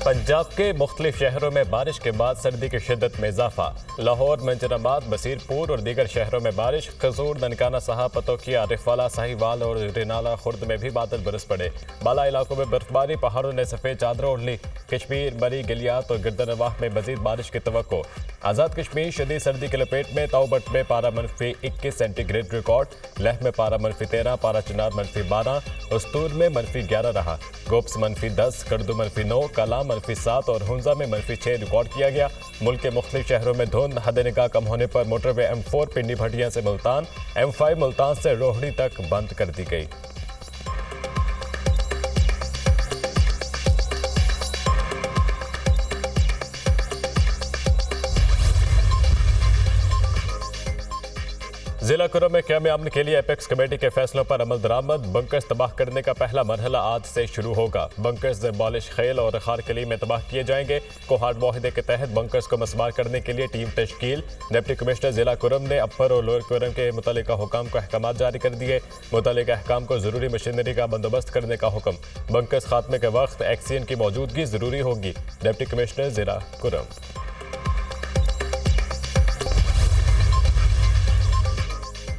पंजाब के मुख्तलिफ शहरों में बारिश के बाद सर्दी की शिद्दत में इजाफा। लाहौर, मंजराबाद, बसीरपुर और दीगर शहरों में बारिश। खजूर, ननकाना साहब, पतोकी, आरिफवाला, साहिवाल और रिनाला खुर्द में भी बादल बरस पड़े। बाला इलाकों में बर्फबारी, पहाड़ों ने सफ़ेद चादर ओढ़ ली। कश्मीर, मरी, गिलियात और गिरदनवाह में मजीद बारिश की तवक्को। आज़ाद कश्मीर शदीद सर्दी की लपेट में। ताउबट में पारा -21 सेंटीग्रेड रिकॉर्ड। लेह में पारा -13, पारा चिनार -12, उस्तूर में -11 रहा। गोप्स -10, करदू -9, कला -7 और हुंजा में -6 रिकॉर्ड किया गया। मुल्क के मुख्तलिफ शहरों में धुंध। हद निगाह कम होने पर मोटरवे M4 पिंडी भटिया से मुल्तान, M5 मुल्तान से रोहड़ी तक बंद कर दी गई। जिला कुरम में क़याम अमन के लिए एपेक्स कमेटी के फैसलों पर अमल दरामद। बंकर्स तबाह करने का पहला मरहला आज से शुरू होगा। बंकर्स बॉलिश, खेल और खारकली में तबाह किए जाएंगे। कोहाट मुआहिदे के तहत बंकर्स को मसमार करने के लिए टीम तश्कील। डिप्टी कमिश्नर जिला कुरम ने अपर और लोअर कुरम के मुतल्लिका हुकाम को अहकाम जारी कर दिए। मुतल्लिका अहकाम को जरूरी मशीनरी का बंदोबस्त करने का हुक्म। बंकर्स खात्मे के वक्त एक्सीएन की मौजूदगी जरूरी होगी। डिप्टी कमिश्नर जिला कुरम।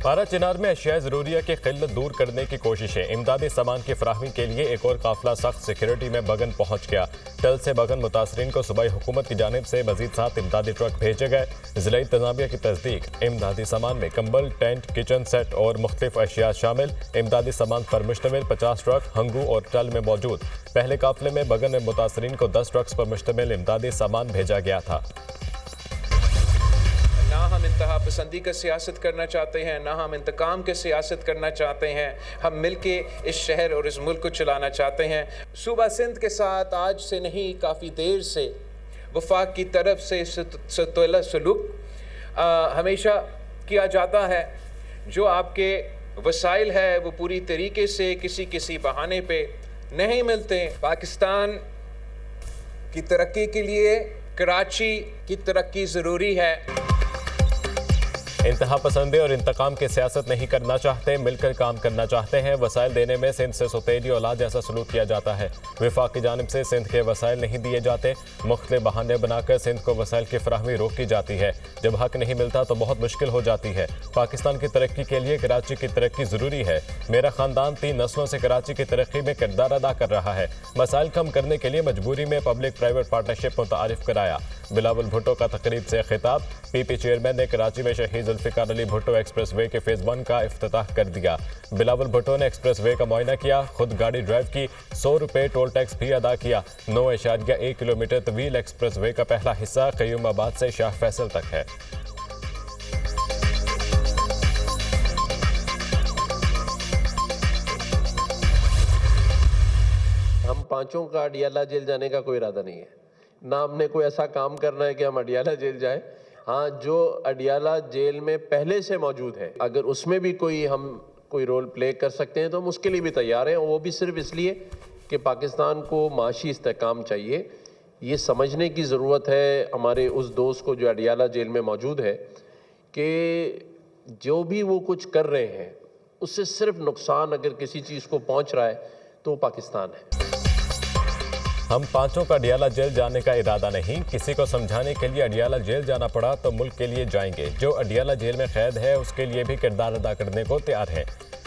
पारा चिनार में अशिया ज़रूरिया की किल्लत दूर करने की कोशिशें। इमदादी सामान की फराहमी के लिए एक और काफिला सख्त सिक्योरिटी में बगन पहुंच गया। टल से बगन मुतासरीन को सूबाई हुकूमत की जानिब से मजीद 7 इमदादी ट्रक भेजे गए। ज़िला इंतज़ामिया की तस्दीक। इमदादी सामान में कंबल, टेंट, किचन सेट और मुख्तलिफ अशिया शामिल। इमदादी सामान पर मुश्तमिल 50 ट्रक हंगू और टल में मौजूद। पहले काफिले में बगन में मुतासरीन को 10 ट्रक्स पर मुश्तमिल इमदादी सामान भेजा गया था। ना हम इंतहा पसंदी का सियासत करना चाहते हैं, ना हम इंतकाम के सियासत करना चाहते हैं। हम मिलके इस शहर और इस मुल्क को चलाना चाहते हैं। सूबा सिंध के साथ आज से नहीं, काफ़ी देर से वफाक की तरफ से सतुल्ला सलूक हमेशा किया जाता है। जो आपके वसाइल है वो पूरी तरीके से किसी बहाने पे नहीं मिलते। पाकिस्तान की तरक्की के लिए कराची की तरक्की ज़रूरी है। इंतहा पसंदी और इंतकाम की सियासत नहीं करना चाहते, मिलकर काम करना चाहते हैं। वसाइल देने में सिंध से सौतेली औलाद जैसा सलूक किया जाता है। वफाक की जानिब से सिंध के वसाइल नहीं दिए जाते। मुख्तलिफ बहाने बनाकर सिंध को वसाइल की फराहमी रोकी जाती है। जब हक नहीं मिलता तो बहुत मुश्किल हो जाती है। पाकिस्तान की तरक्की के लिए कराची की तरक्की ज़रूरी है। मेरा ख़ानदान 3 नस्लों से कराची की तरक्की में किरदार अदा कर रहा है। मसाइल कम करने के लिए मजबूरी में पब्लिक प्राइवेट पार्टनरशिप मुतारिफ कराया। बिलावल भुट्टो का तकरीब से खिताब। पीपी चेयरमैन ने कराची में शहीद जुल्फ़िकार अली भुट्टो एक्सप्रेस वे के फेज़ 1 का इफ्तिताह कर दिया। बिलावल भुट्टो ने एक्सप्रेस वे का मुआयना किया, खुद गाड़ी ड्राइव की, 100 रुपये टोल टैक्स भी अदा किया। 9.1 किलोमीटर तवील एक्सप्रेस वे का पहला हिस्सा क़य्यूमाबाद से शाह फैसल तक है। हम पांचों का अडियाला जेल जाने का कोई इरादा नहीं है, ना हमने कोई ऐसा काम करना है कि हम अडियाला जेल जाएं। हाँ, जो अडियाला जेल में पहले से मौजूद है, अगर उसमें भी हम कोई रोल प्ले कर सकते हैं तो हम उसके लिए भी तैयार हैं। और वो भी सिर्फ इसलिए कि पाकिस्तान को माशी इस्तेहकाम चाहिए। ये समझने की ज़रूरत है हमारे उस दोस्त को जो अडियाला जेल में मौजूद है कि जो भी वो कुछ कर रहे हैं उससे सिर्फ नुकसान अगर किसी चीज़ को पहुँच रहा है तो वो पाकिस्तान है। हम पांचों का अडियाला जेल जाने का इरादा नहीं। किसी को समझाने के लिए अडियाला जेल जाना पड़ा तो मुल्क के लिए जाएंगे। जो अडियाला जेल में कैद है उसके लिए भी किरदार अदा करने को तैयार है।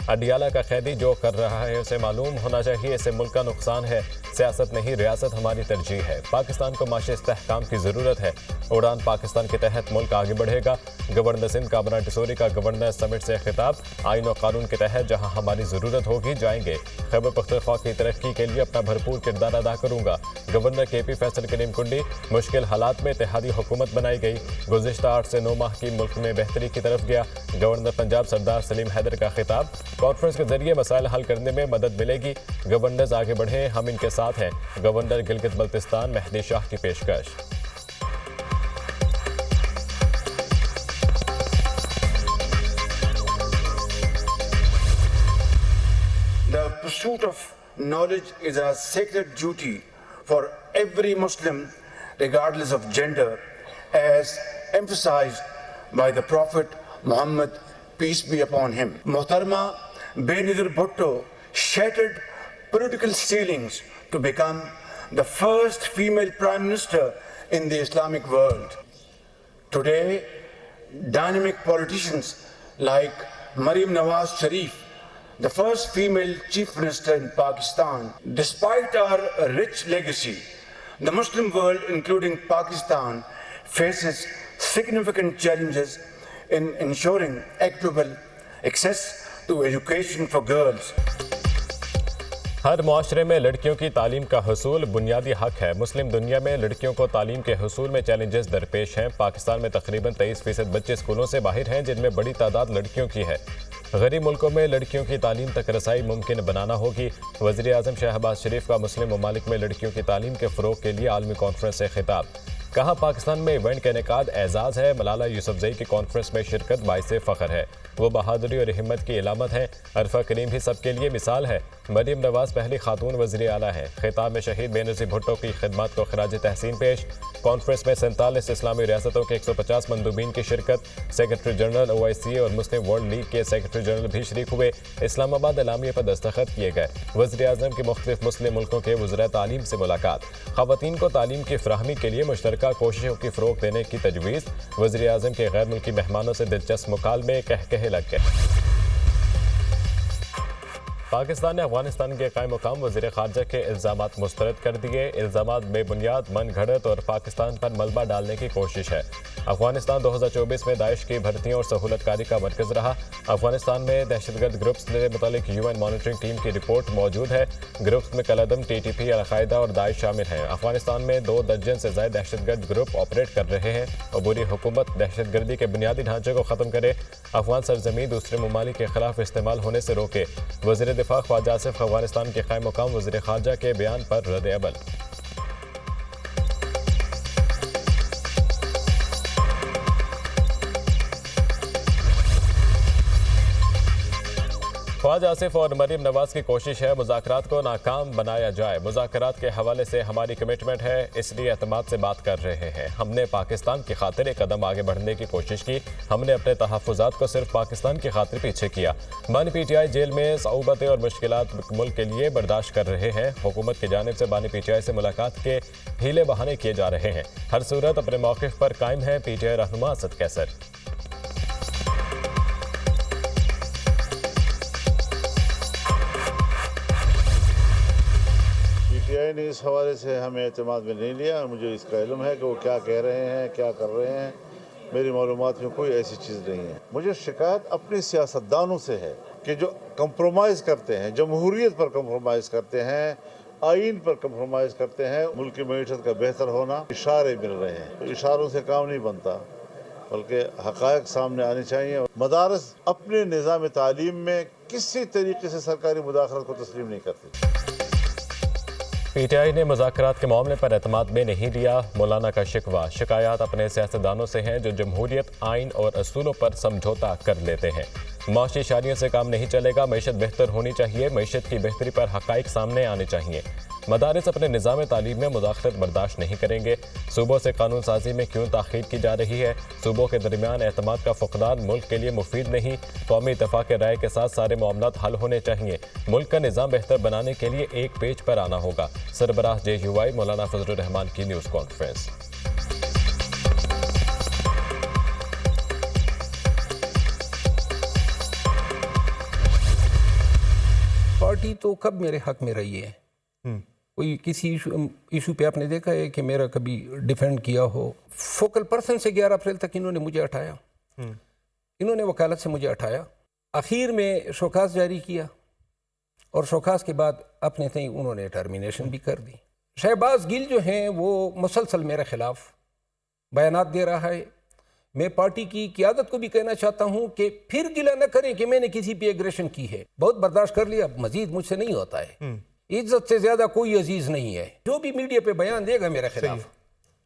अडियाला का कैदी जो कर रहा है उसे मालूम होना चाहिए इसे मुल्क का नुकसान है। सियासत नहीं, रियासत हमारी तरजीह है। पाकिस्तान को माशी इस्तेहकाम की ज़रूरत है। उड़ान पाकिस्तान के तहत मुल्क आगे बढ़ेगा। गवर्नर सिंध कामरान टिसोरी का गवर्नर समिट से खिताब। आइन और कानून के तहत जहाँ हमारी ज़रूरत होगी जाएंगे। खैबर पख्तूनख्वा की तरक्की के लिए अपना भरपूर किरदार अदा करूँगा। गवर्नर KP फैसल करीम कुंडी। मुश्किल हालात में इत्तेहादी हुकूमत बनाई गई। गुज़िश्ता 8 से 9 माह की मुल्क में बेहतरी की तरफ गया। गवर्नर पंजाब सरदार सलीम हैदर का खिताब। कॉन्फ्रेंस के जरिए मसाइल हल करने में मदद मिलेगी। गवर्नर्स आगे बढ़े, हम इनके साथ हैं। गवर्नर गिलगित बल्तिस्तान मेहदी शाह की पेशकश। The pursuit of knowledge is a sacred duty for every Muslim, regardless of gender, as emphasized by the Prophet Muhammad, peace be upon him. Muhtarama Benazir Bhutto shattered political ceilings to become the first female prime minister in the Islamic world. Today, dynamic politicians like Maryam Nawaz Sharif, the first female chief minister in Pakistan. Despite our rich legacy, the Muslim world, including Pakistan, faces significant challenges in ensuring equitable access to education for girls. हर माशरे में लड़कियों की तालीम का हुसूल बुनियादी हक है। मुस्लिम दुनिया में लड़कियों को तालीम के हुसूल में चैलेंजेस दरपेश हैं। पाकिस्तान में तकरीबन 23% बच्चे स्कूलों से बाहर हैं, जिनमें बड़ी तादाद लड़कियों की है। गरीब मुल्कों में लड़कियों की तालीम तक रसाई मुमकिन बनाना होगी। वज़ीर आज़म शहबाज शरीफ का मुस्लिम ममालिक में लड़कियों की तालीम के फ़रोग़ के लिए आलमी कॉन्फ्रेंस से खिताब। कहा, पाकिस्तान में इवेंट का इनेकाद एजाज़ है। मलाला यूसुफजई की कॉन्फ्रेंस में शिरकत बाइसे फ़ख्र है। वो बहादुरी और हिम्मत की इलामत है। अरफा करीम भी सबके लिए मिसाल है। मरीम नवाज पहली खातून वज़ीर आला है। खिताब में शहीद बेनज़ीर भुट्टो की खिदमत को खराज तहसीन पेश। कॉन्फ्रेंस में 47 इस्लामी रियासतों के 150 मंदूबीन की शिरकत। सेक्रेटरी जनरल OIC और मुस्लिम वर्ल्ड लीग के सेक्रेटरी जनरल भी शरीक हुए। इस्लामाबाद एलामिया पर दस्तखत किए गए। वज़ीर आज़म की मुख्तलिफ मुस्लिम मुल्कों के वज़राए तालीम से मुलाकात। ख़वातीन को तालीम की फ़राहमी के लिए मुश्तरका कोशिशों की फ़रोग़ देने की तजवीज़। वज़ीर आज़म के गैर मुल्की मेहमानों से दिलचस्प मुकालमे कह लग गए। पाकिस्तान ने अफगानिस्तान के कायम मुकाम वज़ीर ख़ारजा के इल्ज़ामात मुस्तरद कर दिए। इल्ज़ामात बेबुनियाद, मन घड़त और पाकिस्तान पर मलबा डालने की कोशिश है। अफगानिस्तान 2024 में दाइश की भर्तियों और सहूलतकारी का मरकज़ रहा। अफगानिस्तान में दहशतगर्द ग्रुप्स से मुतालिक UN मॉनिटरिंग टीम की रिपोर्ट मौजूद है। ग्रुप्स में कलअदम, TTP, अल-कायदा और दाइश शामिल हैं। अफगानिस्तान में 2 दर्जन से ज़ायद दहशतगर्द ग्रुप ऑपरेट कर रहे हैं। अबूरी हुकूमत दहशतगर्दी के बुनियादी ढांचे को ख़त्म करे। अफगान सरजमीन दूसरे ममालिक के खिलाफ इस्तेमाल होने से रोके। वज़ीर दिफा ख्वाजा आसिफ अफगानिस्तान के कायम मुकाम वज़ीर ख़ारजा के बयान पर रद्द अमल। ख्वाजा आसिफ और मरीम नवाज की कोशिश है मुज़ाकरात को नाकाम बनाया जाए। मुज़ाकरात के हवाले से हमारी कमिटमेंट है, इसलिए एतमाद से बात कर रहे हैं। हमने पाकिस्तान की खातिर एक कदम आगे बढ़ने की कोशिश की। हमने अपने तहफ़्फ़ुज़ात को सिर्फ पाकिस्तान की खातिर पीछे किया। बानी PTI जेल में सऊबतें और मुश्किलात मुल्क के लिए बर्दाश्त कर रहे हैं। हुकूमत की जानिब से बानी PTI से मुलाकात के हीले बहाने किए जा रहे हैं। हर सूरत अपने मौक़िफ़ पर कायम है। PTI रहनुमा असद कैसर। PTI ने इस हवाले से हमें एतमाद में नहीं लिया। मुझे इसका इल्म है कि वो क्या कह रहे हैं, क्या कर रहे हैं। मेरी मालूमात में कोई ऐसी चीज़ नहीं है। मुझे शिकायत अपने सियासतदानों से है कि जो कंप्रोमाइज़ करते हैं, जमहूरियत पर कंप्रोमाइज़ करते हैं, आइन पर कंप्रोमाइज़ करते हैं। मुल्क की मईशत का बेहतर होना इशारे मिल रहे हैं, तो इशारों से काम नहीं बनता, बल्कि हक़ाइक़ सामने आने चाहिए। मदारस अपने निज़ाम तालीम में किसी तरीके से सरकारी मुदाखलत को तस्लीम नहीं करती। PTI ने मुज़ाकरात के मामले पर एतमाद में नहीं लिया। मौलाना का शिकवा, शिकायत अपने सियासतदानों से हैं जो जमहूरियत, आइन और असूलों पर समझौता कर लेते हैं। माशी शादियों से काम नहीं चलेगा। मईशत बेहतर होनी चाहिए। मईशत की बेहतरी पर हक़ाइक़ सामने आने चाहिए। मदारिस अपने निज़ाम तालीम में मुदाखलत बर्दाश्त नहीं करेंगे। सूबों से कानून साजी में क्यों ताख़ीर की जा रही है? सूबों के दरमियान एतमाद का फ़ुक़दान मुल्क के लिए मुफीद नहीं। कौमी इत्तेफ़ाक़ राय के साथ सारे मामलात हल होने चाहिए। मुल्क का निज़ाम बेहतर बनाने के लिए एक पेज पर आना होगा। सरबराह JUI मौलाना फजलुर रहमान की न्यूज़ कॉन्फ्रेंस। पार्टी तो कब मेरे हक में रही है? कोई किसी इशू पे आपने देखा है कि मेरा कभी डिफेंड किया हो? फोकल पर्सन से 11 अप्रैल तक इन्होंने मुझे हटाया। इन्होंने वकालत से मुझे हटाया। आखिर में शोकास जारी किया और शोकास के बाद अपने तय उन्होंने टर्मिनेशन भी कर दी। शहबाज गिल जो हैं वो मुसलसल मेरे खिलाफ बयानात दे रहा है। मैं पार्टी की क़ियादत को भी कहना चाहता हूं कि फिर गिला न करें कि मैंने किसी पे एग्रेशन की है। बहुत बर्दाश्त कर लिया, मजीद मुझसे नहीं होता है। इज्जत से ज्यादा कोई अजीज नहीं है। जो भी मीडिया पे बयान देगा मेरे खिलाफ,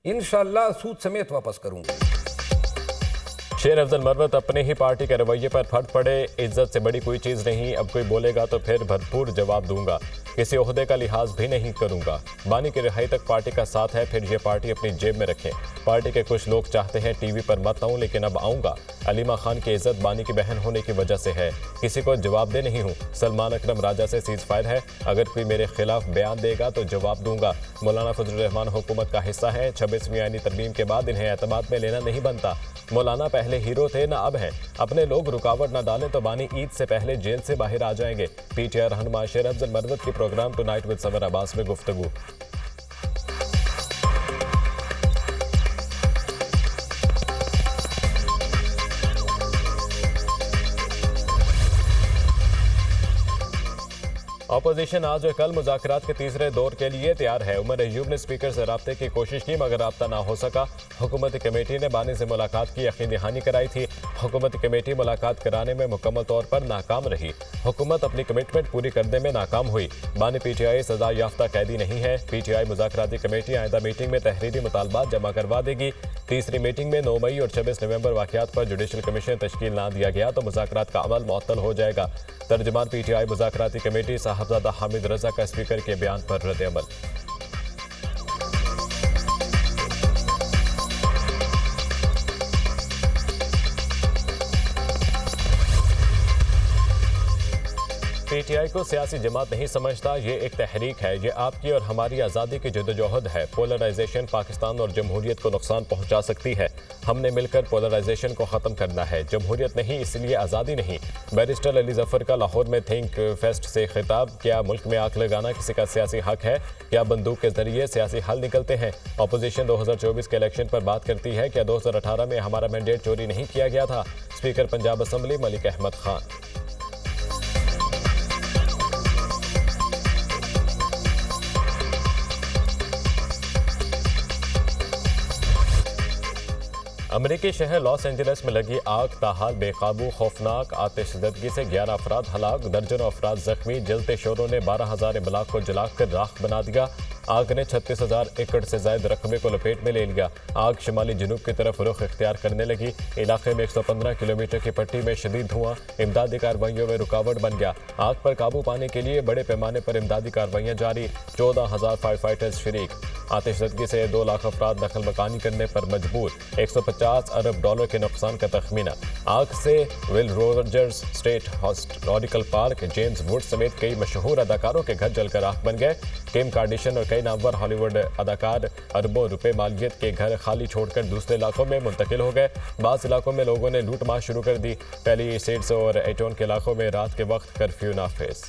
इंशाअल्लाह सूद समेत वापस करूंगा। शेर अफजल मरवत अपने ही पार्टी के रवैये पर फट पड़े। इज्जत से बड़ी कोई चीज़ नहीं, अब कोई बोलेगा तो फिर भरपूर जवाब दूंगा, किसी ओहदे का लिहाज भी नहीं करूंगा। बानी की रिहाई तक पार्टी का साथ है, फिर ये पार्टी अपनी जेब में रखें। पार्टी के कुछ लोग चाहते हैं टीवी पर मत आऊं, लेकिन अब आऊंगा। अलीमा खान की इज्जत बानी की बहन होने की वजह से है, किसी को जवाब दे नहीं हूं। सलमान अकरम राजा से सीज फायर है, अगर कोई मेरे खिलाफ बयान देगा तो जवाब दूंगा। मौलाना फजलुर रहमान हुकूमत का हिस्सा है, 26वीं आईनी तरमीम के बाद इन्हें एतमाद में लेना नहीं बनता। मौलाना पहले हीरो थे ना अब हैं, अपने लोग रुकावट ना डालें तो बानी ईद से पहले जेल से बाहर आ जाएंगे। पीटीआई रहनुमा शेर अफजल मरवत की programme tonight with Samar Abbas में गुफ्तगू। अपोजिशन आज और कल मुज़ाकरात के तीसरे दौर के लिए तैयार है। उमर अयूब ने स्पीकर से राब्ते की कोशिश की मगर राब्ता ना हो सका। हुकूमती कमेटी ने बानी से मुलाकात की यकीन दहानी कराई थी। हुकूमती कमेटी मुलाकात कराने में मुकम्मल तौर पर नाकाम रही। हुकूमत अपनी कमिटमेंट पूरी करने में नाकाम हुई। बानी पीटीआई सजा याफ्ता कैदी नहीं है। पीटीआई मुज़ाकराती कमेटी आइंदा मीटिंग में तहरीरी मुतालबात जमा करवा देगी। तीसरी मीटिंग में 9 मई और 26 नवंबर वाक़यात पर जुडिशल कमीशन तश्कील ना दिया गया तो मुज़ाकरात का अमल मुअत्तल हो जाएगा। तर्जुमान पीटीआई मुज़ाकराती कमेटी साहबजादा हामिद रजा का स्पीकर के बयान पर रद्द अमल। पीटीआई को सियासी जमात नहीं समझता, ये एक तहरीक है। ये आपकी और हमारी आज़ादी की जदोजहद है। पोलराइजेशन पाकिस्तान और जमहूरियत को नुकसान पहुंचा सकती है। हमने मिलकर पोलराइजेशन को ख़त्म करना है, जमहूरियत नहीं, इसलिए आज़ादी नहीं। बैरिस्टर अली जफ़र का लाहौर में थिंक फेस्ट से खिताब। क्या मुल्क में आग लगाना किसी का सियासी हक है? क्या बंदूक के जरिए सियासी हल निकलते हैं? अपोजिशन 2024 के इलेक्शन पर बात करती है। क्या 2018 में हमारा मैंडेट चोरी नहीं किया गया था? Speaker Punjab assembly Malik Ahmad Khan. अमरीकी शहर लॉस एंजलिस में लगी आग ताहाल बेकाबू, खौफनाक आतिशज़दगी से 11 अफराद हलाक, दर्जनों अफराद जख्मी। जलते शोरों ने 12,000 इमलाक को जलाकर राख बना दिया। आग ने 36,000 एकड़ से ज्यादा रकबे को लपेट में ले लिया। आग शुमाली जनूब की तरफ रुख इख्तियार करने लगी। इलाके में 115 किलोमीटर की पट्टी में शदीद धुआं इमदादी कार्रवाइयों में रुकावट बन गया। आग पर काबू पाने के लिए बड़े पैमाने पर इमदादी कार्रवाइयाँ जारी, 14,000 फायर फाइटर्स शरीक। आतिशज़दगी से 2 लाख अफराद नकल मकानी करने पर मजबूर, 150 अरब डॉलर के नुकसान का तखमीना। आग से will Rogers state historical park, James would समेत कई मशहूर अदाकारों के घर जलकर राख बन गए। किम कार्डिशन और कई नामवर हॉलीवुड अदाकार अरबों रुपए मालियत के घर खाली छोड़कर दूसरे इलाकों में मुंतकिल हो गए। बाज़ इलाकों में लोगों ने लूट मार शुरू कर दी। पहली सेड्स और एटोन के इलाकों में रात के वक्त कर्फ्यू नाफिज।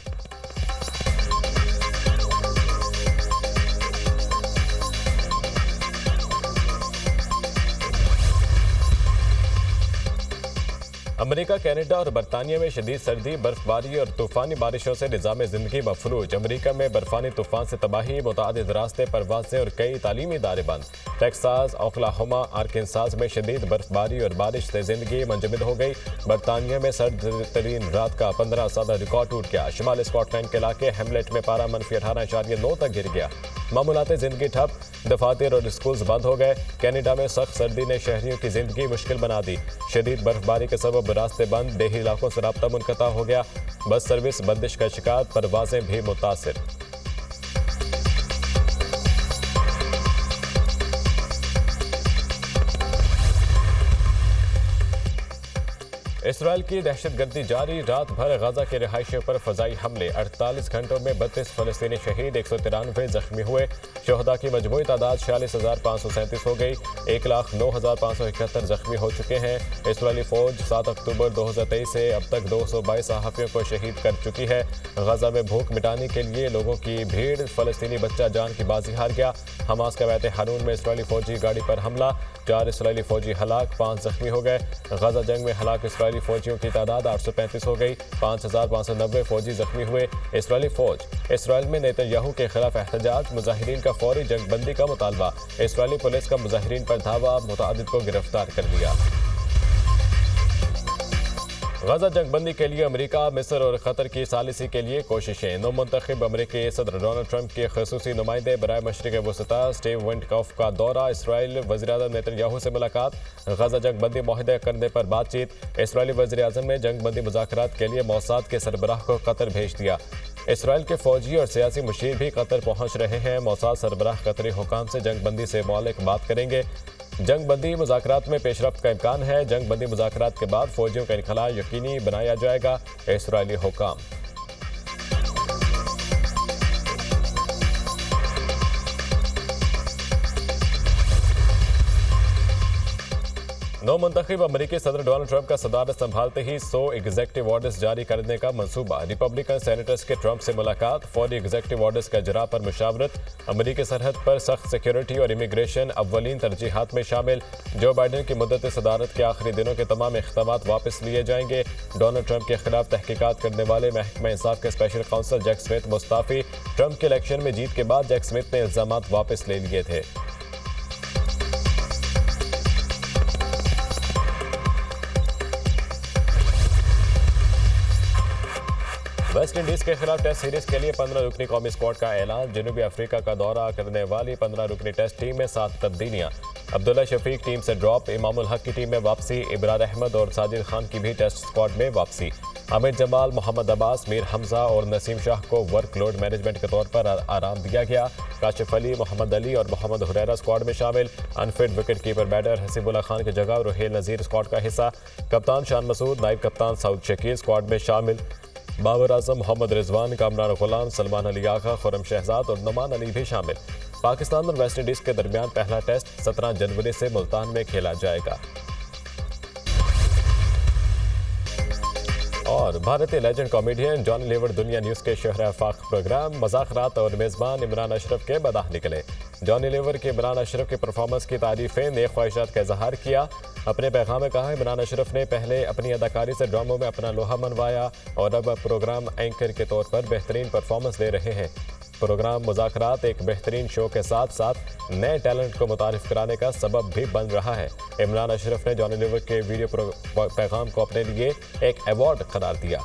अमेरिका, कनाडा और बरतानिया में शदीद सर्दी, बर्फबारी और तूफानी बारिशों से निज़ाम ज़िंदगी मफलूज। अमेरिका में बर्फानी तूफान से तबाही, मुतादिद रास्ते, परवाज़ें और कई तालीमी इदारे बंद। टेक्सास, ओक्लाहोमा, आर्कनसास में शदीद बर्फबारी और बारिश से ज़िंदगी मुंजमद हो गई। बरतानिया में सर्द तरीन रात का 15 सादा रिकॉर्ड टूट गया। शुमाली स्कॉटलैंड के इलाके हेमलेट में पारा -18.9 तक गिर गया। मामूलात ज़िंदगी ठप, दफातर और स्कूल्स बंद हो गए। कनाडा में सख्त सर्दी ने शहरियों की जिंदगी मुश्किल बना दी। शदीद बर्फबारी के सबब रास्ते बंद, देही इलाकों से राब्ता मुनक़ता हो गया। बस सर्विस बंदिश का शिकार, परवाजें भी मुतासिर। इसराइल की दहशतगर्दी जारी, रात भर गजा के रिहायशियों पर फजाई हमले। 48 घंटों में 32 फलस्तीनी शहीद, 193 जख्मी हुए। शोहदा की मजमूई तादाद 46,537 हो गई। 1,09,571 जख्मी हो चुके हैं। इसराइली फौज 7 अक्टूबर 2023 से अब तक 222 सहाफ़ियों को शहीद कर चुकी है। गजा में भूख मिटाने के लिए लोगों की भीड़, फलस्तीनी बच्चा जान की बाजी हार गया। हमास का बैत हारून में इसराइली फौजी गाड़ी पर हमला, 4 इसराइली फौजी हलाक, 5 जख्मी हो गए। गजा जंग में हलाक इसराइली फौजियों की तादाद 835 हो गई, 5,590 फौजी जख्मी हुए। इसराइली फौज इसराइल में नेतन्याहू के खिलाफ एहतजाज, मुजाहिरीन का फौरी जंगबंदी का मुतालबा। इसराइली पुलिस का मुजाहिरीन पर धावा, मुतादिद को गिरफ्तार कर लिया। गजा जंगबंदी के लिए अमेरिका, मिस्र और कतर की सालिसी के लिए कोशिशें। नौमुंतखब अमेरिकी सदर डोनाल्ड ट्रंप के खसूसी नुमाइंदे बराए मशरिक़ वसता स्टीव विटकॉफ का दौरा। इसराइल वज़ीर-ए-आज़म नेतन्याहू से मुलाकात। गजा जंगबंदी मुआहदा करने पर बातचीत। इसराइली वज़ीर-ए-आज़म ने जंगबंदी मुज़ाकरात के लिए मौसाद के सरबराह को कतर भेज दिया। इसराइल के फौजी और सियासी मुशीर भी कतर पहुंच रहे हैं। मौसाद सरबराह कतरी हुकाम से जंगबंदी से मुताल्लिक़ बात करेंगे। जंगबंदी मुज़ाकरात में पेशरफ्त का इम्कान है। जंगबंदी मुज़ाकरात के बाद फौजियों का इनखला यकीनी बनाया जाएगा। इसराइली हुकाम। नौमुंतखब अमेरिकी सदर डोनाल्ड ट्रंप का सदारत संभालते ही 100 एग्जेक्टिव ऑर्डर्स जारी करने का मंसूबा। रिपब्लिकन सेनेटर्स के ट्रंप से मुलाकात। फौरी एग्जेक्टिव ऑर्डर्स का इजरा पर मुशावरत। अमेरिकी सरहद पर सख्त सिक्योरिटी और इमिग्रेशन अव्वलीन तरजीहात में शामिल। जो बाइडन की मुद्दत सदारत के आखिरी दिनों के तमाम इख्तियारात वापस लिए जाएंगे। डोनाल्ड ट्रंप के खिलाफ तहकीकात करने वाले महकमा इंसाफ के स्पेशल काउंसिल जैक स्मिथ मुस्ताफी। ट्रंप के इलेक्शन में जीत के बाद जैक स्मिथ ने इल्जामात वापस ले लिए थे। वेस्ट इंडीज के खिलाफ टेस्ट सीरीज के लिए 15 रुकनी कौमी स्क्वाड का ऐलान। जनूबी अफ्रीका का दौरा करने वाली 15 रुकनी टेस्ट टीम में 7 तब्दीलियां। अब्दुल्ला शफीक टीम से ड्रॉप। इमामुल हक की टीम में वापसी। इब्रार अहमद और साजिद खान की भी टेस्ट स्क्वाड में वापसी। आमिर जमाल, मोहम्मद अब्बास, मीर हमजा और नसीम शाह को वर्कलोड मैनेजमेंट के तौर पर आराम दिया गया। काशिफ अली, मोहम्मद अली और मोहम्मद हुरैरा स्क्वाड में शामिल। Unfit wicket keeper batter Haseebullah Khan की जगह रुहेल नज़ीर स्क्वाड का हिस्सा। कप्तान शान मसूद, नायब कप्तान सऊद शकील स्क्वाड में शामिल। बाबर आजम, मोहम्मद रिजवान, कामरान गुलाम, सलमान अली आगा, खुरम शहजाद और नुमान अली भी शामिल। पाकिस्तान और वेस्ट इंडीज के दरमियान पहला टेस्ट 17 जनवरी से मुल्तान में खेला जाएगा। और भारतीय लेजेंड कॉमेडियन जॉनी लीवर दुनिया न्यूज़ के शहर आफाक प्रोग्राम मज़ाक़रात और मेज़बान इमरान अशरफ के मदाह निकले। जॉनी लीवर के इमरान अशरफ की परफॉर्मेंस की तारीफ़ें, नेक ख्वाहिशात का इजहार किया। अपने पैगाम में कहा, इमरान अशरफ ने पहले अपनी अदाकारी से ड्रामों में अपना लोहा मनवाया और अब प्रोग्राम एंकर के तौर पर बेहतरीन परफॉर्मेंस दे रहे हैं। प्रोग्राम मुज़ाकरात एक बेहतरीन शो के साथ साथ नए टैलेंट को मुतारिफ कराने का सबब भी बन रहा है। इमरान अशरफ ने जॉनी लीवर के वीडियो पैगाम को अपने लिए एक अवार्ड करार दिया।